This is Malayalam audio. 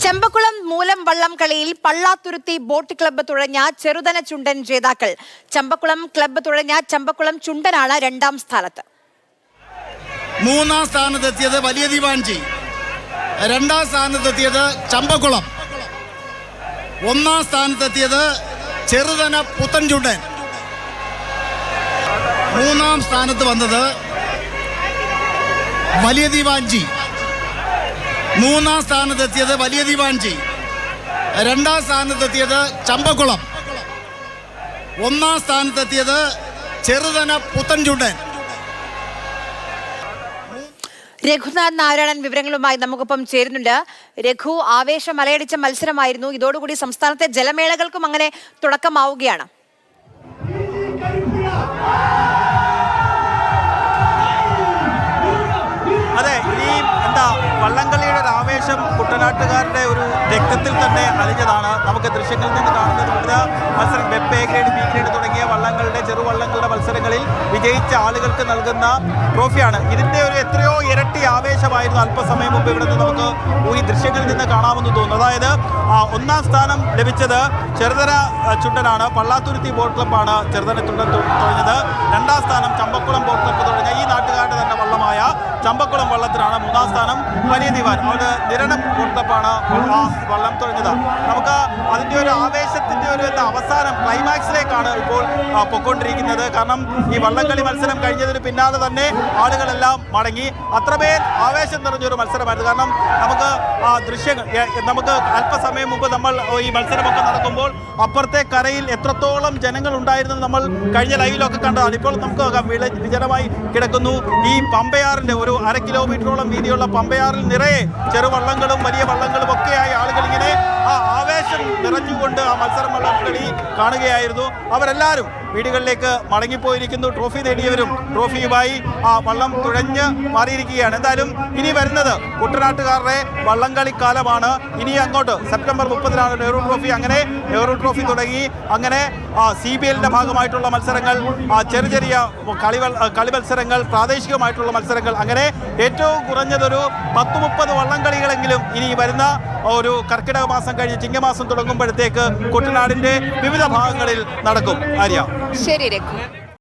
ചെമ്പക്കുളം മൂലം വള്ളം കളിയിൽ പള്ളാത്തുരുത്തി ബോട്ട് ക്ലബ്ബ് തുഴഞ്ഞ ചെറുതന ചുണ്ടൻ ജേതാക്കൾ. ചെമ്പക്കുളം ക്ലബ്ബ് തുഴഞ്ഞ ചെമ്പക്കുളം ചുണ്ടനാണ് രണ്ടാം സ്ഥാനത്ത്. മൂന്നാം സ്ഥാനത്തെത്തിയത് വലിയ ദിവാഞ്ചി, രണ്ടാം സ്ഥാനത്തെത്തിയത് ചമ്പക്കുളം, ഒന്നാം സ്ഥാനത്തെത്തിയത് ചെറുതന പുത്തൻചുണ്ടൻ, മൂന്നാം സ്ഥാനത്ത് വന്നത് വലിയ ദിവാഞ്ചി, മൂന്നാം സ്ഥാനത്തെത്തിയത് വലിയ ദിവാഞ്ചി, രണ്ടാം സ്ഥാനത്തെത്തിയത് ചമ്പക്കുളം, ഒന്നാം സ്ഥാനത്തെത്തിയത് ചെറുതന പുത്തൻചുണ്ടൻ. രഘുനാഥ് നാരായണൻ വിവരങ്ങളുമായി നമുക്കൊപ്പം ചേരുന്നുണ്ട്. രഘു, ആവേശം മലയടിച്ച മത്സരമായിരുന്നു. ഇതോടുകൂടി സംസ്ഥാനത്തെ ജലമേളകൾക്കും അങ്ങനെ തുടക്കമാവുകയാണ്. അതെ, ഈ വള്ളംകളിയുടെ ഒരു ആവേശം കുട്ടനാട്ടുകാരുടെ ഒരു രക്തത്തിൽ തന്നെ അലിഞ്ഞതാണ്. നമുക്ക് ദൃശ്യങ്ങളിൽ നിന്ന് കാണുന്നത് വിവിധ മത്സരം web A grade, B grade തുടങ്ങിയ വള്ളങ്ങളുടെ ചെറുവള്ളങ്ങളുടെ മത്സരങ്ങളിൽ വിജയിച്ച ആളുകൾക്ക് നൽകുന്ന ട്രോഫിയാണ്. ഇതിൻ്റെ ഒരു എത്രയോ ഇരട്ടി ആവേശമായിരുന്നു അല്പസമയം മുമ്പ് ഇവിടെ നിന്ന് നമുക്ക് ഈ ദൃശ്യങ്ങളിൽ നിന്ന് കാണാമെന്ന് തോന്നുന്നു. അതായത് ഒന്നാം സ്ഥാനം ലഭിച്ചത് ചെറുതന ചുണ്ടനാണ്, പള്ളാത്തുരുത്തി ബോട്ട് ക്ലബ്ബാണ് ചെറുതന ചുണ്ടൻ തുഴഞ്ഞത്. രണ്ടാം സ്ഥാനം ചമ്പക്കുളം ബോട്ട് ക്ലബ്ബ് തുഴഞ്ഞ ഈ നാട്ടുകാരുടെ തന്നെ വള്ളമായ ചമ്പക്കുളം വള്ളത്തിനാണ്. മൂന്നാം സ്ഥാനം വലിയ ദിവാൻ, അവിടെ നിരണം ബോട്ട് ക്ലബ്ബാണ് വള്ളം തുഴഞ്ഞത്. നമുക്ക് അതിൻ്റെ ഒരു ആവേശത്തിൻ്റെ ഒരു അവസാനം ക്ലൈമാക്സിലേക്കാണ് ഇപ്പോൾ പൊയ്ക്കൊണ്ടിരിക്കുന്നത്. കാരണം ഈ വള്ളംകളി മത്സരം കഴിഞ്ഞതിന് പിന്നാലെ തന്നെ ആളുകളെല്ലാം മടങ്ങി. അത്രമേൽ ആവേശം നിറഞ്ഞൊരു മത്സരമായിരുന്നു. കാരണം നമുക്ക് ദൃശ്യങ്ങൾ നമുക്ക് അല്പസമയം മുമ്പ് നമ്മൾ ഈ മത്സരമൊക്കെ നടക്കുമ്പോൾ അപ്പുറത്തെ കരയിൽ എത്രത്തോളം ജനങ്ങൾ ഉണ്ടായിരുന്നു നമ്മൾ കഴിഞ്ഞ ലൈവിലൊക്കെ കണ്ടതാണ്. ഇപ്പോൾ നമുക്ക് വിജനമായി കിടക്കുന്നു. ഈ പമ്പയാറിൻ്റെ ഒരു 1/2 കിലോമീറ്ററോളം വീതിയുള്ള പമ്പയാറിൽ നിറയെ ചെറുവള്ളങ്ങളും വലിയ വള്ളങ്ങളും ഒക്കെയായി ആളുകൾ ഇങ്ങനെ ആവേശം നിറഞ്ഞുകൊണ്ട് ആ മത്സരം വള്ളംകളി കാണുകയായിരുന്നു. അവരെല്ലാവരും വീടുകളിലേക്ക് മടങ്ങിപ്പോയിരിക്കുന്നു. ട്രോഫി നേടിയവരും ട്രോഫിയുമായി ആ വള്ളം തുഴഞ്ഞ് മാറിയിരിക്കുകയാണ്. എന്തായാലും ഇനി വരുന്നത് കുട്ടനാട്ടുകാരുടെ വള്ളംകളിക്കാലമാണ്. ഇനി അങ്ങോട്ട് സെപ്റ്റംബർ 30-നാണ് നെഹ്റു ട്രോഫി. അങ്ങനെ നെഹ്റു ട്രോഫി തുടങ്ങി അങ്ങനെ CBLന്റെ ഭാഗമായിട്ടുള്ള മത്സരങ്ങൾ, ചെറിയ ചെറിയ കളി മത്സരങ്ങൾ, പ്രാദേശികമായിട്ടുള്ള മത്സരങ്ങൾ, അങ്ങനെ ഏറ്റവും കുറഞ്ഞതൊരു 10-30 വള്ളംകളികളെങ്കിലും ഇനി വരുന്ന ഒരു കർക്കിടക മാസം കഴിഞ്ഞ് ചിങ്ങമാസം തുടങ്ങുമ്പോഴത്തേക്ക് കുട്ടനാടിൻ്റെ വിവിധ ഭാഗങ്ങളിൽ നടക്കും. ആര്യ, ശരി രഘു.